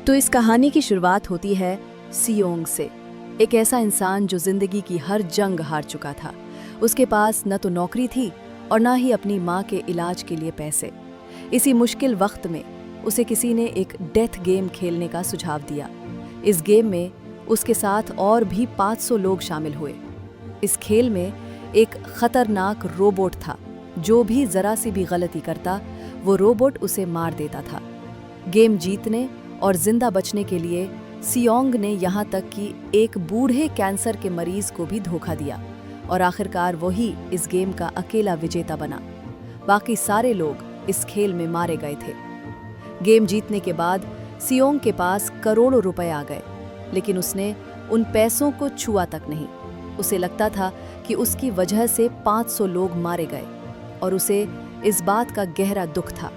तो इस कहानी की शुरुआत होती है सियोंग से। एक ऐसा इंसान जो जिंदगी की हर जंग हार चुका था। उसके पास न तो नौकरी थी और न ही अपनी माँ के इलाज के लिए पैसे। इसी मुश्किल वक्त में उसे किसी ने एक डेथ गेम खेलने का सुझाव दिया। इस गेम में उसके साथ और भी 500 लोग शामिल हुए। इस खेल में एक खतरनाक रोबोट था। जो भी जरा सी भी गलती करता वो रोबोट उसे मार देता था। गेम जीतने और जिंदा बचने के लिए सियोंग ने यहाँ तक कि एक बूढ़े कैंसर के मरीज को भी धोखा दिया और आखिरकार वही इस गेम का अकेला विजेता बना। बाकी सारे लोग इस खेल में मारे गए थे। गेम जीतने के बाद सियोंग के पास करोड़ों रुपए आ गए, लेकिन उसने उन पैसों को छुआ तक नहीं। उसे लगता था कि उसकी वजह से 500 लोग मारे गए और उसे इस बात का गहरा दुख था।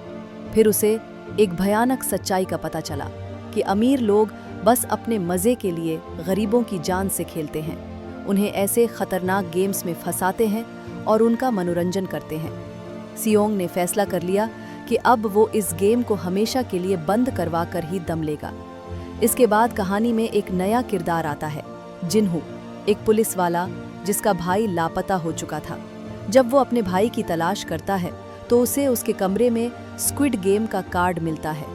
फिर उसे एक भयानक सच्चाई का पता चला कि अमीर लोग बस अपने मजे के लिए गरीबों की जान से खेलते हैं। उन्हें ऐसे खतरनाक गेम्स में फंसाते हैं और उनका मनोरंजन करते हैं। सियोंग ने फैसला कर लिया कि अब वो इस गेम को हमेशा के लिए बंद करवा कर ही दम लेगा। इसके बाद कहानी में एक नया किरदार आता है, जिन्हू, एक पुलिस वाला जिसका भाई लापता हो चुका था। जब वो अपने भाई की तलाश करता है तो उसे उसके कमरे में स्क्विड गेम का कार्ड मिलता है।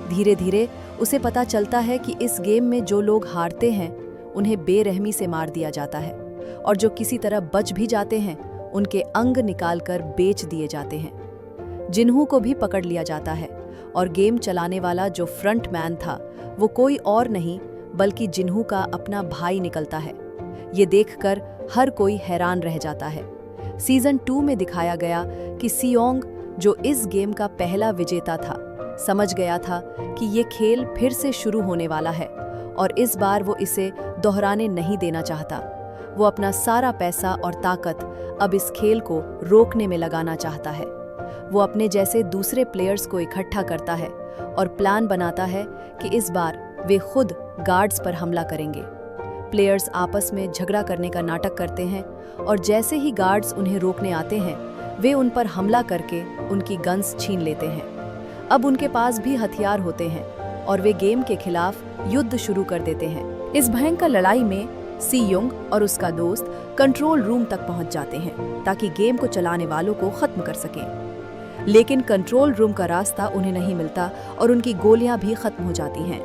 धीरे धीरे उसे पता चलता है कि इस गेम में जो लोग हारते हैं उन्हें बेरहमी से मार दिया जाता है और जो किसी तरह बच भी जाते हैं उनके अंग निकालकर बेच दिए जाते हैं। जिन्हू को भी पकड़ लिया जाता है और गेम चलाने वाला जो फ्रंट मैन था वो कोई और नहीं बल्कि जिन्हू का अपना भाई निकलता है। ये देखकर हर कोई हैरान रह जाता है। सीजन 2 में दिखाया गया कि सियोंग, जो इस गेम का पहला विजेता था, समझ गया था कि ये खेल फिर से शुरू होने वाला है और इस बार वो इसे दोहराने नहीं देना चाहता। वो अपना सारा पैसा और ताकत अब इस खेल को रोकने में लगाना चाहता है। वो अपने जैसे दूसरे प्लेयर्स को इकट्ठा करता है और प्लान बनाता है कि इस बार वे खुद गार्ड्स पर हमला करेंगे। प्लेयर्स आपस में झगड़ा करने का नाटक करते हैं और जैसे ही गार्ड्स उन्हें रोकने आते हैं वे उन पर हमला करके उनकी गन्स छीन लेते हैं। अब उनके पास भी हथियार होते हैं और वे गेम के खिलाफ युद्ध शुरू कर देते हैं। इस भयंकर लड़ाई में सियोंग और उसका दोस्त कंट्रोल रूम तक पहुंच जाते हैं ताकि गेम को चलाने वालों को खत्म कर सकें। लेकिन कंट्रोल रूम का रास्ता उन्हें नहीं मिलता और उनकी गोलियां भी खत्म हो जाती हैं।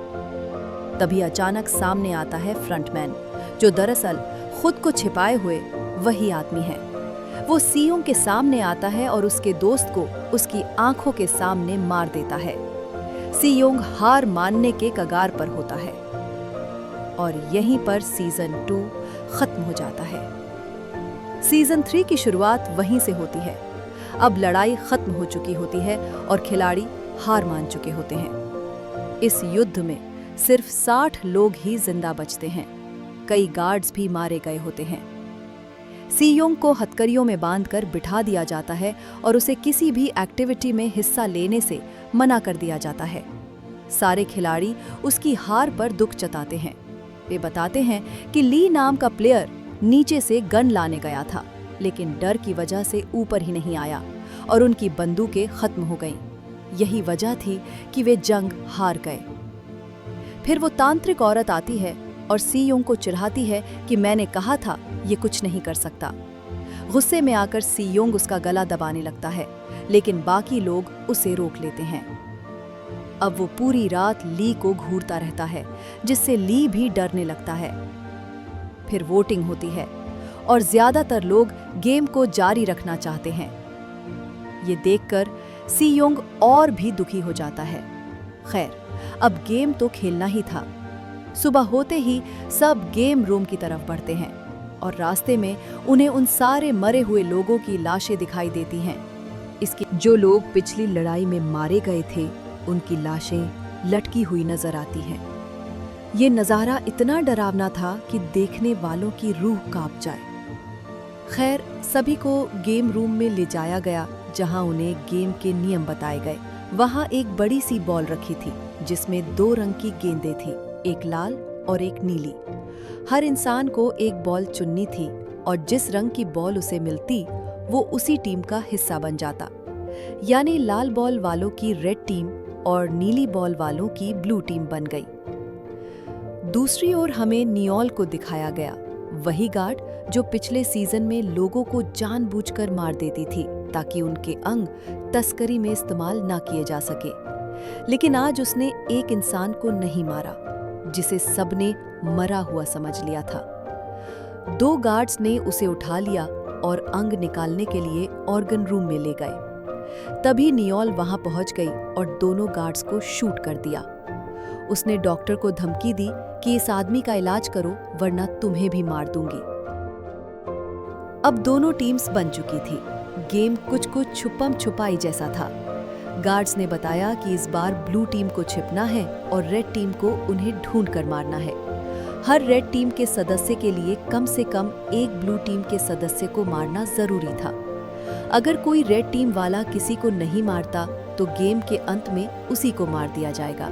तभी अचानक सामने आता है फ्रंटमैन, जो दरअसल खुद को छिपाए हुए वही आदमी है। वो सियोंग के सामने आता है और उसके दोस्त को उसकी आंखों के सामने मार देता है। सियोंग हार मानने के कगार पर होता है और यहीं पर सीजन 2 खत्म हो जाता है। सीजन 3 की शुरुआत वहीं से होती है। अब लड़ाई खत्म हो चुकी होती है और खिलाड़ी हार मान चुके होते हैं। इस युद्ध में सिर्फ 60 लोग ही जिंदा बचते हैं। कई गार्ड्स भी मारे गए होते हैं। सियोंग को हथकड़ियों में बांधकर बिठा दिया जाता है और उसे किसी भी एक्टिविटी में हिस्सा लेने से मना कर दिया जाता है। सारे खिलाड़ी उसकी हार पर दुख जताते हैं। वे बताते हैं कि ली नाम का प्लेयर नीचे से गन लाने गया था, लेकिन डर की वजह से ऊपर ही नहीं आया और उनकी बंदूकें खत्म हो गईं। यही वजह थी कि वे जंग हार गए। फिर वो तांत्रिक औरत आती है और सियोंग को चिढ़ाती है कि मैंने कहा था ये कुछ नहीं कर सकता। गुस्से में आकर सियोंग उसका गला दबाने लगता है, लेकिन बाकी लोग उसे रोक लेते हैं। अब वो पूरी रात ली को घूरता रहता है, जिससे ली भी डरने लगता है। फिर वोटिंग होती है और ज्यादातर लोग गेम को जारी रखना चाहते हैं। ये देखकर सियोंग और भी दुखी हो जाता है। खैर, अब गेम तो खेलना ही था। सुबह होते ही सब गेम रूम की तरफ बढ़ते हैं और रास्ते में उन्हें उन सारे मरे हुए लोगों की लाशें दिखाई देती हैं। इसकी जो लोग पिछली लड़ाई में मारे गए थे उनकी लाशें लटकी हुई नजर आती हैं। ये नज़ारा इतना डरावना था कि देखने वालों की रूह कांप जाए। खैर, सभी को गेम रूम में ले जाया गया जहां उन्हें गेम के नियम बताए गए। वहां एक बड़ी सी बॉल रखी थी जिसमें 2 रंग की गेंदें थी, एक लाल और एक नीली। हर इंसान को एक बॉल चुननी थी और जिस रंग की बॉल उसे मिलती वो उसी टीम का हिस्सा बन जाता। यानी लाल बॉल वालों की रेड टीम और नीली बॉल वालों की ब्लू टीम बन गई। दूसरी ओर हमें नियोल को दिखाया गया, वही गार्ड जो पिछले सीजन में लोगों को जानबूझकर मार देती थी ताकि उनके अंग तस्करी में इस्तेमाल ना किए जा सके। लेकिन आज उसने एक इंसान को नहीं मारा जिसे सबने मरा हुआ समझ लिया था। 2 गार्ड्स ने उसे उठा लिया और अंग निकालने के लिए ऑर्गन रूम में ले गए। तभी नियोल वहां पहुंच गई और दोनों गार्ड्स को शूट कर दिया। उसने डॉक्टर को धमकी दी कि इस आदमी का इलाज करो वरना तुम्हें भी मार दूंगी। अब दोनों टीम्स बन चुकी थी। गेम कुछ छुपम छुपाई जैसा था। गार्ड्स ने बताया कि इस बार ब्लू टीम को छिपना है और रेड टीम को उन्हें ढूंढ कर मारना है। हर रेड टीम के सदस्य के लिए कम से कम एक ब्लू टीम के सदस्य को मारना जरूरी था। अगर कोई रेड टीम वाला किसी को नहीं मारता तो गेम के अंत में उसी को मार दिया जाएगा।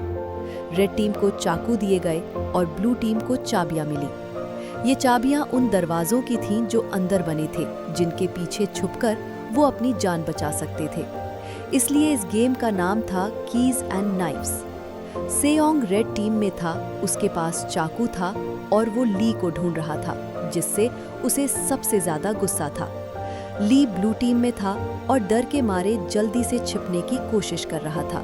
रेड टीम को चाकू दिए गए और ब्लू टीम को चाबियां मिली। ये चाबियां उन दरवाजों की थीं जो अंदर बने थे, जिनके पीछे छुपकर वो अपनी जान बचा सकते थे। इसलिए इस गेम का नाम था keys and knives. Seong red team में था, उसके पास चाकू था और वो ली को ढूंढ रहा था, जिससे उसे सबसे ज्यादा गुस्सा था। ली ब्लू टीम में था और डर के मारे जल्दी से छिपने की कोशिश कर रहा था।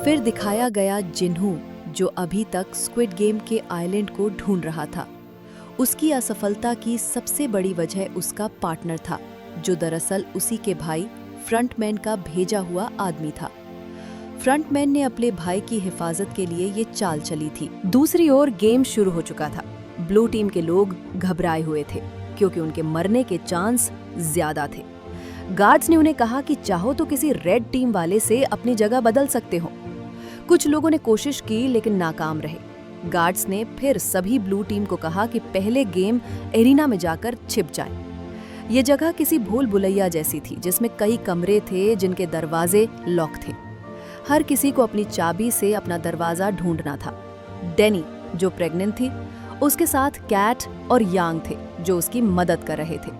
फिर दिखाया गया जिन्हू, जो अभी तक स्क्विड गेम के आइलैंड को ढूंढ रहा था। उसकी असफलता की सबसे बड़ी वजह उसका पार्टनर था, जो दरअसल उसी के भाई फ्रंटमैन का भेजा हुआ आदमी था। फ्रंटमैन ने अपने भाई की हिफाजत के लिए ये चाल चली थी। दूसरी ओर गेम शुरू हो चुका था। ब्लू टीम के लोग घबराए हुए थे क्योंकि उनके मरने के चांस ज्यादा थे। गार्ड्स ने उन्हें कहा कि चाहो तो किसी रेड टीम वाले से अपनी जगह बदल सकते हो। कुछ लोगों ने कोशिश की लेकिन नाकाम रहे। गार्ड्स ने फिर सभी ब्लू टीम को कहा कि पहले गेम एरिना में जाकर छिप जाए। ये जगह किसी भूल भुलैया जैसी थी जिसमें कई कमरे थे जिनके दरवाजे लॉक थे। हर किसी को अपनी चाबी से अपना दरवाजा ढूंढना था। डेनी, जो प्रेग्नेंट थी, उसके साथ कैट और यांग थे जो उसकी मदद कर रहे थे।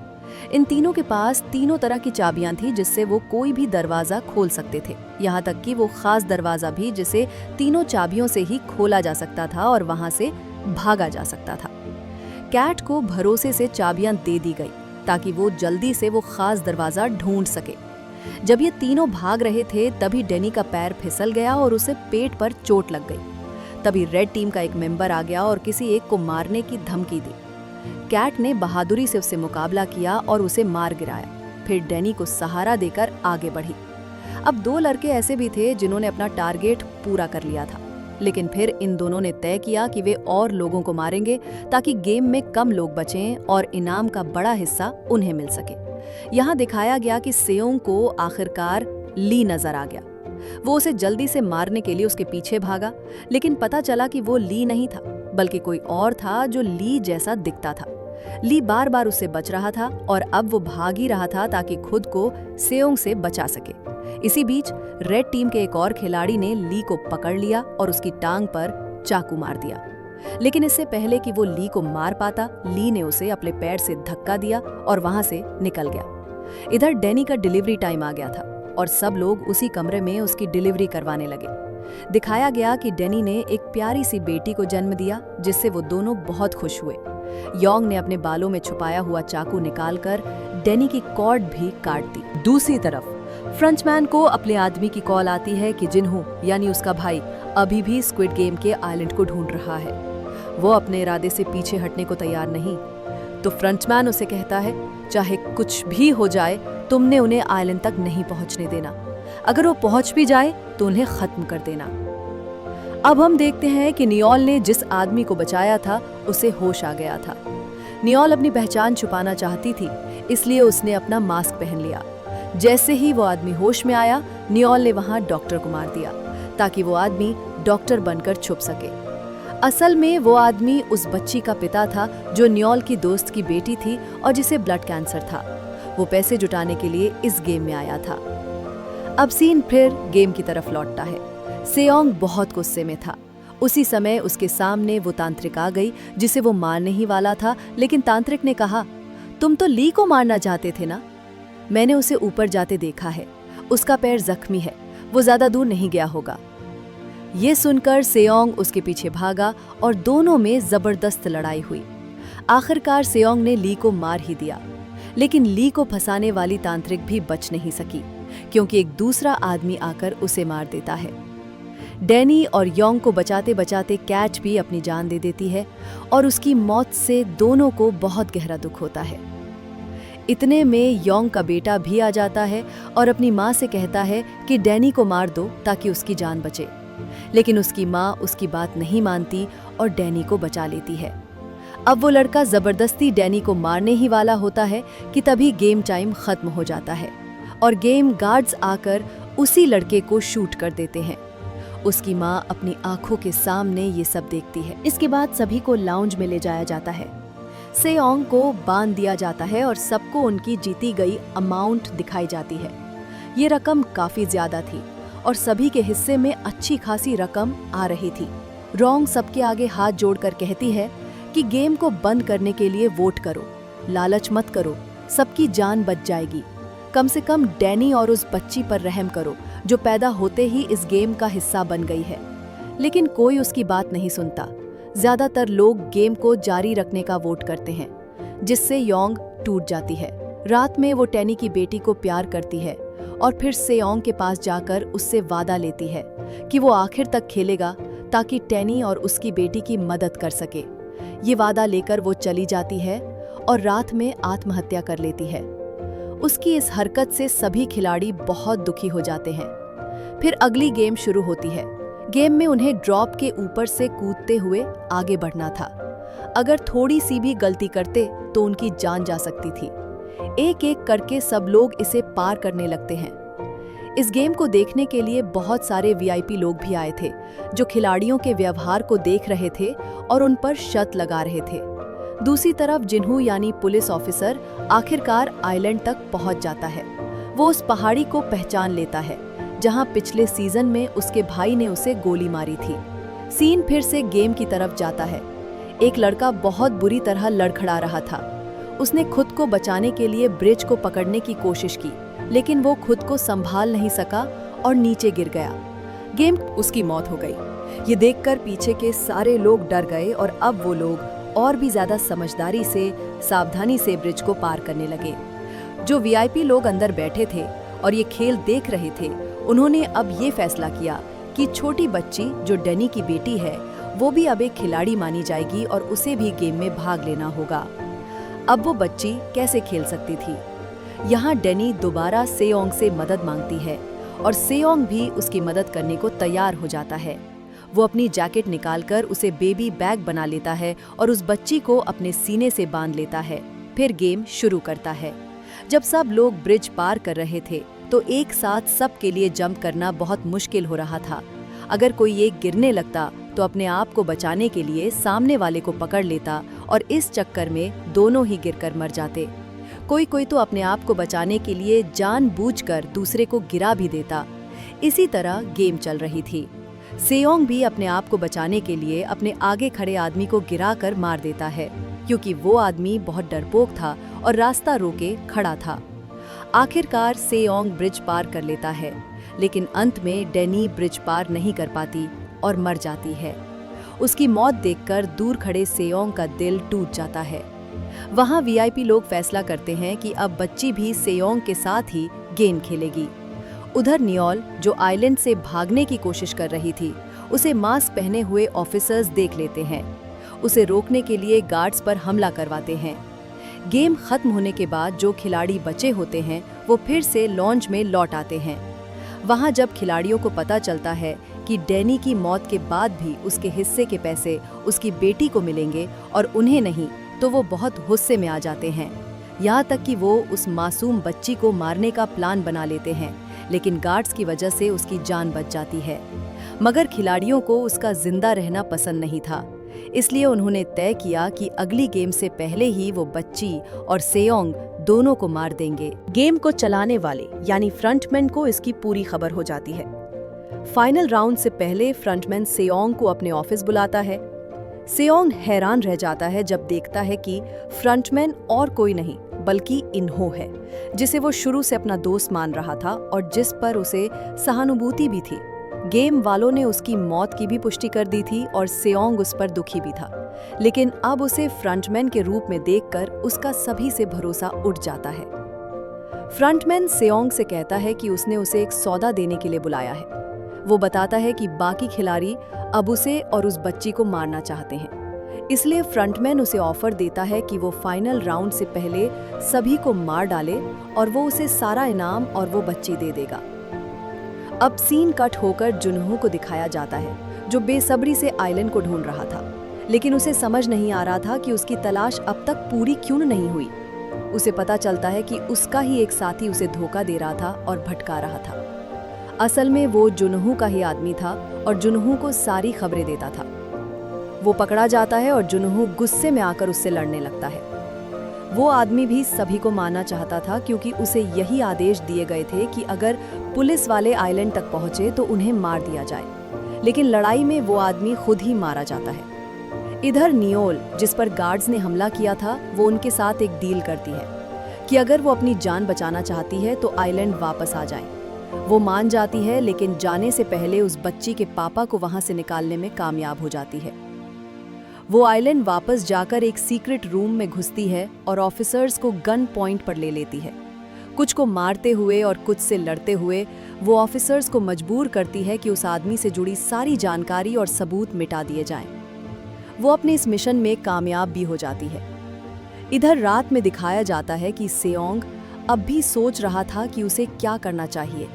इन तीनों के पास तीनों तरह की चाबियां थी जिससे वो कोई भी दरवाजा खोल सकते थे, यहाँ तक कि वो खास दरवाजा भी जिसे तीनों चाबियों से ही खोला जा सकता था और वहां से भागा जा सकता था। कैट को भरोसे से चाबियां दे दी गई ताकि वो जल्दी से वो खास दरवाजा ढूंढ सके। जब ये तीनों भाग रहे थे तभी डेनी का पैर फिसल गया और उसे पेट पर चोट लग गई। तभी रेड टीम का एक मेंबर आ गया और किसी एक को मारने की धमकी दी। कैट ने बहादुरी से उससे मुकाबला किया और उसे मार गिराया। फिर डेनी को सहारा देकर आगे बढ़ी। अब 2 लड़के ऐसे भी थे जिन्होंने अपना टारगेट पूरा कर लिया था, लेकिन फिर इन दोनों ने तय किया कि वे और लोगों को मारेंगे ताकि गेम में कम लोग बचें और इनाम का बड़ा हिस्सा उन्हें मिल सके। यहाँ दिखाया गया कि सेओंग को आखिरकार ली नजर आ गया। वो उसे जल्दी से मारने के लिए उसके पीछे भागा, लेकिन पता चला कि वो ली नहीं था बल्कि कोई और था जो ली जैसा दिखता था। ली बार बार उससे बच रहा था और अब वो भाग ही रहा था ताकि खुद को सेओंग से बचा सके। इसी बीच रेड टीम के एक और खिलाड़ी ने ली को पकड़ लिया और उसकी टांग पर चाकू मार दिया। लेकिन इससे पहले कि वो ली को मार पाता, ली ने उसे अपने पैर से धक्का दिया और वहां से निकल गया। इधर डेनी का डिलीवरी टाइम आ गया था और सब लोग उसी कमरे में उसकी डिलीवरी करवाने लगे। दिखाया गया कि डेनी ने एक प्यारी सी बेटी को जन्म दिया जिससे वो दोनों बहुत खुश हुए। योंग ने अपने बालों में छुपाया हुआ चाकू निकालकर डेनी की कॉर्ड भी काट दी। दूसरी तरफ फ्रेंचमैन को अपने आदमी की कॉल आती है कि जिन्हू यानी उसका भाई अभी भी स्क्विड गेम के आइलैंड को ढूंढ रहा है। वो अपने इरादे से पीछे हटने को तैयार नहीं। तो फ्रेंचमैन उसे कहता है, चाहे कुछ भी हो जाए तुमने उन्हें आइलैंड तक नहीं पहुंचने देना। अगर वो पहुंच भी जाए तो उन्हें खत्म कर देना। अब हम देखते हैं कि नियोल ने जिस आदमी को बचाया था उसे होश आ गया था। नियोल अपनी पहचान छुपाना चाहती थी, इसलिए उसने अपना मास्क पहन लिया। जैसे ही वो आदमी होश में आया, नियोल ने वहां डॉक्टर को मार दिया ताकि वो आदमी डॉक्टर बनकर छुप सके। असल में वो आदमी उस बच्ची का पिता था जो नियोल की दोस्त की बेटी थी और जिसे ब्लड कैंसर था। वो पैसे जुटाने के लिए इस गेम में आया था। अब सीन फिर गेम की तरफ लौटता है। सेओंग बहुत गुस्से में था। उसी समय उसके सामने वो तांत्रिक आ गई जिसे वो मारने ही वाला था, लेकिन तांत्रिक ने कहा, तुम तो ली को मारना चाहते थे ना? मैंने उसे ऊपर जाते देखा है। उसका पैर जख्मी है, वो ज्यादा दूर नहीं गया होगा। ये सुनकर सेओंग उसके पीछे भागा और दोनों में जबरदस्त लड़ाई हुई। आखिरकार सेओंग ने ली को मार ही दिया, लेकिन ली को फंसाने वाली तांत्रिक भी बच नहीं सकी, क्योंकि एक दूसरा आदमी आकर उसे मार देता है। डैनी और योंग को बचाते बचाते कैच भी अपनी जान दे देती है और उसकी मौत से दोनों को बहुत गहरा दुख होता है। इतने में योंग का बेटा भी आ जाता है और अपनी माँ से कहता है कि डैनी को मार दो ताकि उसकी जान बचे, लेकिन उसकी माँ उसकी बात नहीं मानती और डैनी को बचा लेती है। अब वो लड़का जबरदस्ती डैनी को मारने ही वाला होता है कि तभी गेम टाइम खत्म हो जाता है और गेम गार्ड्स आकर उसी लड़के को शूट कर देते हैं। उसकी माँ अपनी आंखों के सामने ये सब देखती है। इसके बाद सभी को लाउंज में ले जाया जाता है। सेओंग को बांध दिया जाता है और सबको उनकी जीती गई अमाउंट दिखाई जाती है। ये रकम काफी ज्यादा थी और सभी के हिस्से में अच्छी खासी रकम आ रही थी। रोंग सबके आगे हाथ जोड़कर कहती है कि गेम को बंद करने के लिए वोट करो, लालच मत करो, सबकी जान बच जाएगी। कम से कम डैनी और उस बच्ची पर रहम करो जो पैदा होते ही इस गेम का हिस्सा बन गई है। लेकिन कोई उसकी बात नहीं सुनता। ज्यादातर लोग गेम को जारी रखने का वोट करते हैं, जिससे योंग टूट जाती है। रात में वो टैनी की बेटी को प्यार करती है और फिर सेओंग के पास जाकर उससे वादा लेती है कि वो आखिर तक खेलेगा ताकि टैनी और उसकी बेटी की मदद कर सके। ये वादा लेकर वो चली जाती है और रात में आत्महत्या कर लेती है। उसकी इस हरकत से सभी खिलाड़ी बहुत दुखी हो जाते हैं। फिर अगली गेम शुरू होती है। गेम में उन्हें ड्रॉप के ऊपर से कूदते हुए आगे बढ़ना था। अगर थोड़ी सी भी गलती करते तो उनकी जान जा सकती थी। एक एक करके सब लोग इसे पार करने लगते हैं। इस गेम को देखने के लिए बहुत सारे वीआईपी लोग भी आए थे, जो खिलाड़ियों के व्यवहार को देख रहे थे और उन पर शर्त लगा रहे थे। दूसरी तरफ जिन्हू यानी पुलिस ऑफिसर आखिरकार आइलैंड तक पहुंच जाता है। वो उस पहाड़ी को पहचान लेता है जहां पिछले सीजन में उसके भाई ने उसे गोली मारी थी। सीन फिर से गेम की तरफ जाता है। एक लड़का बहुत बुरी तरह लड़खड़ा रहा था। उसने खुद को बचाने के लिए ब्रिज को पकड़ने की कोशिश की, लेकिन वो खुद को संभाल नहीं सका और नीचे गिर गया। गेम उसकी मौत हो गई। ये देखकर पीछे के सारे लोग डर गए और अब वो लोग और भी ज्यादा समझदारी से, सावधानी से ब्रिज को पार करने लगे। जो वीआईपी लोग अंदर बैठे थे और ये खेल देख रहे थे, उन्होंने अब ये फैसला किया कि छोटी बच्ची जो डैनी की बेटी है, वो भी अब एक खिलाड़ी मानी जाएगी और उसे भी गेम में भाग लेना होगा। अब वो बच्ची कैसे खेल सकती थी? यहाँ डैनी दोबारा सेओंग से मदद मांगती है और सेओंग भी उसकी मदद करने को तैयार हो जाता है। वो अपनी जैकेट निकालकर उसे बेबी बैग बना लेता है और उस बच्ची को अपने सीने से बांध लेता है। फिर गेम शुरू करता है। जब सब लोग ब्रिज पार कर रहे थे तो एक साथ सब के लिए जंप करना बहुत मुश्किल हो रहा था। अगर कोई एक गिरने लगता तो अपने आप को बचाने के लिए सामने वाले को पकड़ लेता और इस चक्कर में दोनों ही गिरकर मर जाते। कोई कोई तो अपने आप को बचाने के लिए जानबूझकर दूसरे को गिरा भी देता। इसी तरह गेम चल रही थी। सेओंग भी अपने आप को बचाने के लिए अपने आगे खड़े आदमी को गिराकर मार देता है, क्योंकि वो आदमी बहुत डरपोक था और रास्ता रोके खड़ा था। आखिरकार सेओंग ब्रिज पार कर लेता है, लेकिन अंत में डैनी ब्रिज पार नहीं कर पाती और मर जाती है। उसकी मौत देखकर दूर खड़े सेओंग का दिल टूट जाता है। वहां वीआईपी लोग फैसला करते हैं कि अब बच्ची भी सेओंग के साथ ही गेम खेलेगी। उधर नियोल, जो आइलैंड से भागने की कोशिश कर रही थी, उसे मास्क पहने हुए ऑफिसर्स देख लेते हैं। उसे रोकने के लिए गार्ड्स पर हमला करवाते हैं। गेम खत्म होने के बाद जो खिलाड़ी बचे होते हैं वो फिर से लॉन्च में लौट आते हैं। वहां जब खिलाड़ियों को पता चलता है कि डैनी की मौत के बाद भी उसके हिस्से के पैसे उसकी बेटी को मिलेंगे और उन्हें नहीं, तो वो बहुत गुस्से में आ जाते हैं। यहाँ तक कि वो उस मासूम बच्ची को मारने का प्लान बना लेते हैं, लेकिन गार्ड्स की वजह से उसकी जान बच जाती है। मगर खिलाड़ियों को उसका जिंदा रहना पसंद नहीं था, इसलिए उन्होंने तय किया कि अगली गेम से पहले ही वो बच्ची और सेओंग दोनों को मार देंगे। गेम को चलाने वाले यानी फ्रंटमैन को इसकी पूरी खबर हो जाती है। फाइनल राउंड से पहले फ्रंटमैन सेओंग को अपने ऑफिस बुलाता है। सेओंग हैरान रह जाता है जब देखता है कि फ्रंटमैन और कोई नहीं बल्कि इन्हो है, जिसे वो शुरू से अपना दोस्त मान रहा था और जिस पर उसे सहानुभूति भी थी। गेम वालों ने उसकी मौत की भी पुष्टि कर दी थी और सेओंग उस पर दुखी भी था, लेकिन अब उसे फ्रंटमैन के रूप में देखकर उसका सभी से भरोसा उठ जाता है। फ्रंटमैन सेओंग से कहता है कि उसने उसे एक सौदा देने के लिए बुलाया है। वो बताता है कि बाकी खिलाड़ी अब उसे और उस बच्ची को मारना चाहते हैं, इसलिए फ्रंटमैन उसे ऑफर देता है कि वो फाइनल राउंड से पहले सभी को मार डाले और वो उसे सारा इनाम और वो बच्ची दे देगा। अब सीन कट होकर जुनहो को दिखाया जाता है, जो बेसब्री से आइलैंड को ढूंढ रहा था, लेकिन उसे समझ नहीं आ रहा था कि उसकी तलाश अब तक पूरी क्यों नहीं हुई। उसे पता चलता है कि उसका ही एक साथी उसे धोखा दे रहा था और भटका रहा था। असल में वो जुनहो का ही आदमी था और जुनहो को सारी खबरें देता था। वो पकड़ा जाता है और जुनहो गुस्से में आकर उससे लड़ने लगता है। वो आदमी भी सभी को मारना चाहता था, क्योंकि उसे यही आदेश दिए गए थे कि अगर पुलिस वाले आइलैंड तक पहुंचे तो उन्हें मार दिया जाए, लेकिन लड़ाई में वो आदमी खुद ही मारा जाता है। इधर नियोल, जिस पर गार्ड्स ने हमला किया था, वो उनके साथ एक डील करती है कि अगर वो अपनी जान बचाना चाहती है तो आइलैंड वापस आ जाए। वो मान जाती है, लेकिन जाने से पहले उस बच्ची के पापा को वहां से निकालने में कामयाब हो जाती है। वो आइलैंड वापस जाकर एक सीक्रेट रूम में घुसती है और ऑफिसर्स को गन पॉइंट पर ले लेती है। कुछ को मारते हुए और कुछ से लड़ते हुए वो ऑफिसर्स को मजबूर करती है कि उस आदमी से जुड़ी सारी जानकारी और सबूत मिटा दिए जाएं। वो अपने इस मिशन में कामयाब भी हो जाती है। इधर रात में दिखाया जाता है कि सेओंग अब भी सोच रहा था कि उसे क्या करना चाहिए।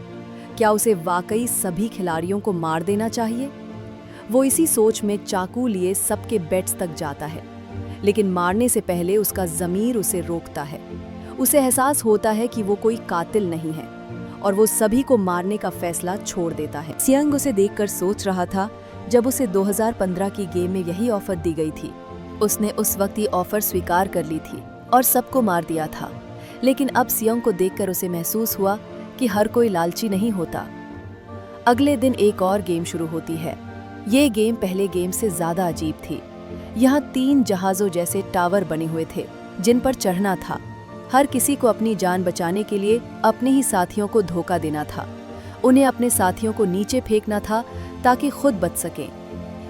क्या उसे वाकई सभी खिलाड़ियों को मार देना चाहिए? वो इसी सोच में चाकू लिए सबके बेड्स तक जाता है, लेकिन मारने से पहले उसका ज़मीर उसे रोकता है। उसे एहसास होता है कि वो कोई कातिल नहीं है और वो सभी को मारने का फैसला छोड़ देता है। सियांग उसे देखकर सोच रहा था जब उसे 2015 की गेम में यही ऑफर दी गई थी। उसने उस वक्त ये ऑफर स्वीकार कर ली थी और सबको मार दिया था, लेकिन अब सियांग को देखकर उसे महसूस हुआ कि हर कोई लालची नहीं होता। अगले दिन एक और गेम शुरू होती है। ये गेम पहले गेम से ज्यादा अजीब थी। यहाँ 3 जहाजों जैसे टावर बने हुए थे जिन पर चढ़ना था। हर किसी को अपनी जान बचाने के लिए अपने ही साथियों को धोखा देना था। उन्हें अपने साथियों को नीचे फेंकना था ताकि खुद बच सकें।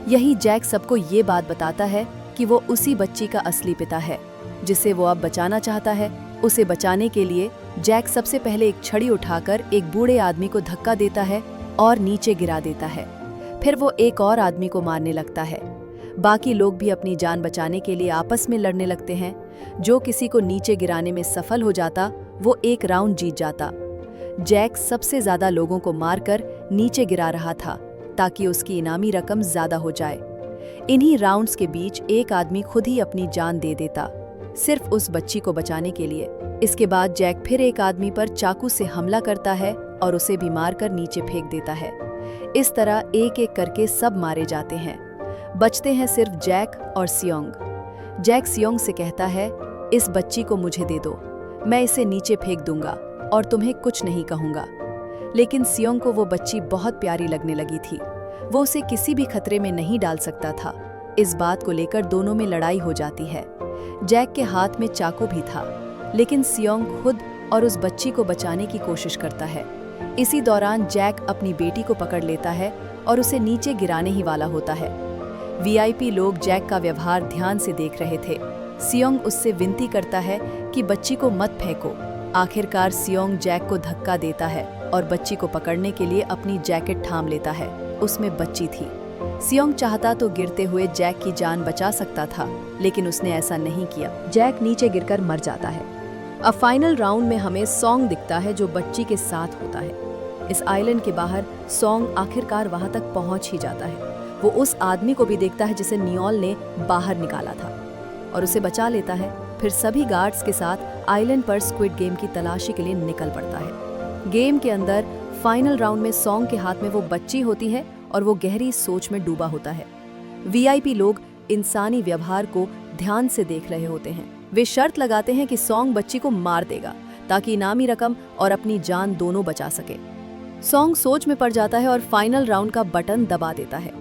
यही जैक सबको ये बात बताता है कि वो उसी बच्ची का असली पिता है जिसे वो अब बचाना चाहता है। उसे बचाने के लिए जैक सबसे पहले एक छड़ी उठाकर एक बूढ़े आदमी को धक्का देता है और नीचे गिरा देता है। फिर वो एक और आदमी को मारने लगता है। बाकी लोग भी अपनी जान बचाने के लिए आपस में लड़ने लगते हैं। जो किसी को नीचे गिराने में सफल हो जाता वो एक राउंड जीत जाता। जैक सबसे ज्यादा लोगों को मारकर नीचे गिरा रहा था ताकि उसकी इनामी रकम ज्यादा हो जाए। इन्हीं राउंड्स के बीच एक आदमी खुद ही अपनी जान दे देता, सिर्फ उस बच्ची को बचाने के लिए। इसके बाद जैक फिर एक आदमी पर चाकू से हमला करता है और उसे भी मारकर नीचे फेंक देता है। इस तरह एक एक करके सब मारे जाते हैं। बचते हैं सिर्फ जैक और सियोंग। जैक सियोंग से कहता है, इस बच्ची को मुझे दे दो, मैं इसे नीचे फेंक दूंगा और तुम्हें कुछ नहीं कहूंगा। लेकिन सियोंग को वो बच्ची बहुत प्यारी लगने लगी थी। वो उसे किसी भी खतरे में नहीं डाल सकता था। इस बात को लेकर दोनों में लड़ाई हो जाती है। जैक के हाथ में चाकू भी था, लेकिन सियोंग खुद और उस बच्ची को बचाने की कोशिश करता है। इसी दौरान जैक अपनी बेटी को पकड़ लेता है और उसे नीचे गिराने ही वाला होता है। वीआईपी लोग जैक का व्यवहार ध्यान से देख रहे थे। सियोंग उससे विनती करता है कि बच्ची को मत फेंको। आखिरकार सियोंग जैक को धक्का देता है और बच्ची को पकड़ने के लिए अपनी जैकेट थाम लेता है। उसमें बच्ची थी। सियोंग चाहता तो गिरते हुए जैक की जान बचा सकता था, लेकिन उसने ऐसा नहीं किया। जैक नीचे गिरकर मर जाता है। अब फाइनल राउंड में हमें सॉन्ग दिखता है जो बच्ची के साथ होता है। इस आइलैंड के बाहर सॉन्ग आखिरकार वहां तक पहुंच ही जाता है। वो उस आदमी को भी देखता है जिसे नियोल ने बाहर निकाला था और उसे बचा लेता है। फिर सभी गार्ड्स के साथ आइलैंड पर स्क्विड गेम की तलाशी के लिए निकल पड़ता है। गेम के अंदर फाइनल राउंड में सॉन्ग के हाथ में वो बच्ची होती है और वो गहरी सोच में डूबा होता है। वीआईपी लोग इंसानी व्यवहार को ध्यान से देख रहे होते हैं। वे शर्त लगाते हैं कि सॉन्ग बच्ची को मार देगा ताकि इनामी रकम और अपनी जान दोनों बचा सके। सॉन्ग सोच में पड़ जाता है और फाइनल राउंड का बटन दबा देता है।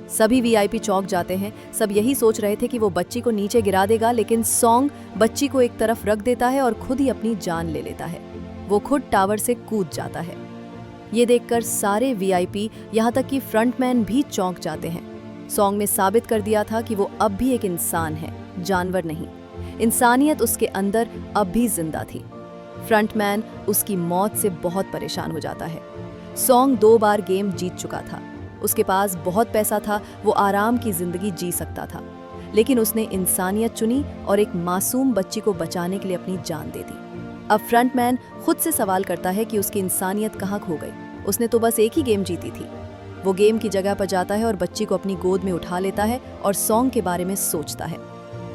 सभी वीआईपी चौंक जाते हैं। सब यही सोच रहे थे कि वो बच्ची को नीचे गिरा देगा, लेकिन सॉन्ग बच्ची को एक तरफ रख देता है और खुद ही अपनी जान ले लेता है। वो खुद टावर से कूद जाता है। ये देखकर सारे वीआईपी, यहाँ तक कि फ्रंटमैन भी चौंक जाते हैं। सॉन्ग ने साबित कर दिया था कि वो अब भी एक इंसान है, जानवर नहीं। इंसानियत उसके अंदर अब भी जिंदा थी। फ्रंटमैन उसकी मौत से बहुत परेशान हो जाता है। सॉन्ग 2 बार गेम जीत चुका था, उसके पास बहुत पैसा था, वो आराम की जिंदगी जी सकता था, लेकिन उसने इंसानियत चुनी और एक मासूम बच्ची को बचाने के लिए अपनी जान दे दी। अब फ्रंटमैन खुद से सवाल करता है कि उसकी इंसानियत कहाँ खो गई। उसने तो बस एक ही गेम जीती थी। वो गेम की जगह पर जाता है और बच्ची को अपनी गोद में उठा लेता है और सॉन्ग के बारे में सोचता है।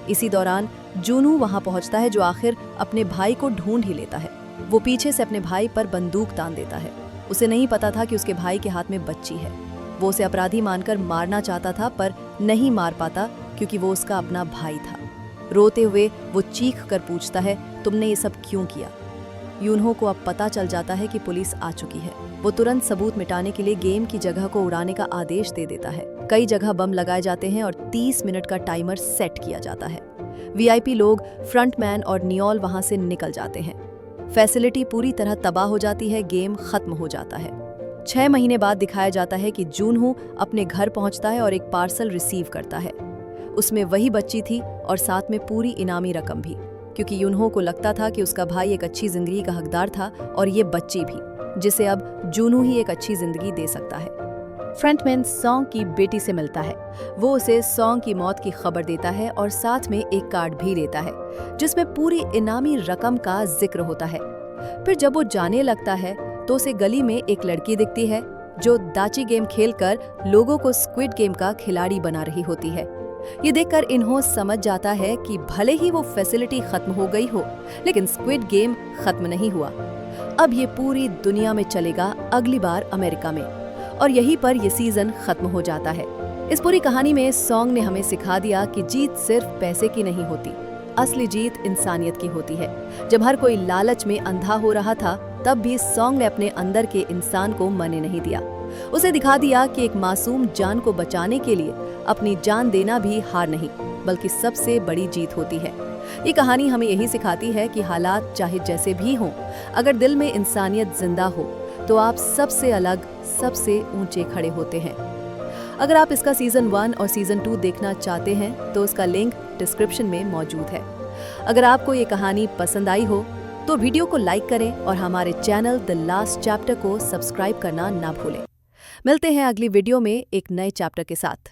इसी दौरान जूनू वहां पहुंचता है, जो आखिर अपने भाई को ढूंढ ही लेता है। वो पीछे से अपने भाई पर बंदूक तान देता है। उसे नहीं पता था कि उसके भाई के हाथ में बच्ची है। वो उसे अपराधी मानकर मारना चाहता था, पर नहीं मार पाता क्योंकि वो उसका अपना भाई था। रोते हुए वो चीख कर पूछता है, तुमने ये सब क्यों किया? यूनहो को अब पता चल जाता है कि पुलिस आ चुकी है। वो तुरंत सबूत मिटाने के लिए गेम की जगह को उड़ाने का आदेश दे देता है। कई जगह बम लगाए जाते हैं और 30 मिनट का टाइमर सेट किया जाता है। वीआईपी लोग, फ्रंटमैन और नियोल वहां से निकल जाते हैं। फैसिलिटी पूरी तरह तबाह हो जाती है, गेम खत्म हो जाता है। 6 महीने बाद दिखाया जाता है कि जूनहो अपने घर पहुंचता है और एक पार्सल रिसीव करता है। उसमें वही बच्ची थी और साथ में पूरी इनामी रकम भी, क्योंकि यूनहो को लगता था कि उसका भाई एक अच्छी जिंदगी का हकदार था और ये बच्ची भी, जिसे अब जूनू ही एक अच्छी जिंदगी दे सकता है। फ्रंटमैन सॉन्ग की बेटी से मिलता है। वो उसे सॉन्ग की मौत की खबर देता है और साथ में एक कार्ड भी देता है जिसमें पूरी इनामी रकम का जिक्र होता है। फिर जब वो जाने लगता है तो उसे गली में एक लड़की दिखती है जो दाची गेम खेलकर लोगों को स्क्विड गेम का खिलाड़ी बना रही होती है। ये देखकर इन्हों समझ जाता है कि भले ही वो फैसिलिटी खत्म हो गई हो, लेकिन स्क्विड गेम खत्म नहीं हुआ। अब ये पूरी दुनिया में चलेगा, अगली बार अमेरिका में, और यहीं पर ये सीजन खत्म हो जाता है। इस पूरी कहानी में सॉन्ग ने हमें सिखा दिया कि जीत सिर्फ पैसे की नहीं होती, असली जीत इंसानियत की होती है। जब हर कोई लालच में अंधा हो रहा था, तब भी सॉन्ग ने अपने अंदर के इंसान को मरने नहीं दिया। उसे दिखा दिया कि एक मासूम जान को बचाने के लिए अपनी जान देना भी हार नहीं, बल्कि सबसे बड़ी जीत होती है। ये कहानी हमें यही सिखाती है कि हालात चाहे जैसे भी हों, अगर दिल में इंसानियत जिंदा हो तो आप सबसे अलग, सबसे ऊंचे खड़े होते हैं। अगर आप इसका सीजन 1 और सीजन 2 देखना चाहते हैं तो उसका लिंक डिस्क्रिप्शन में मौजूद है। अगर आपको ये कहानी पसंद आई हो तो वीडियो को लाइक करें और हमारे चैनल द लास्ट चैप्टर को सब्सक्राइब करना ना भूलें। मिलते हैं अगली वीडियो में एक नए चैप्टर के साथ।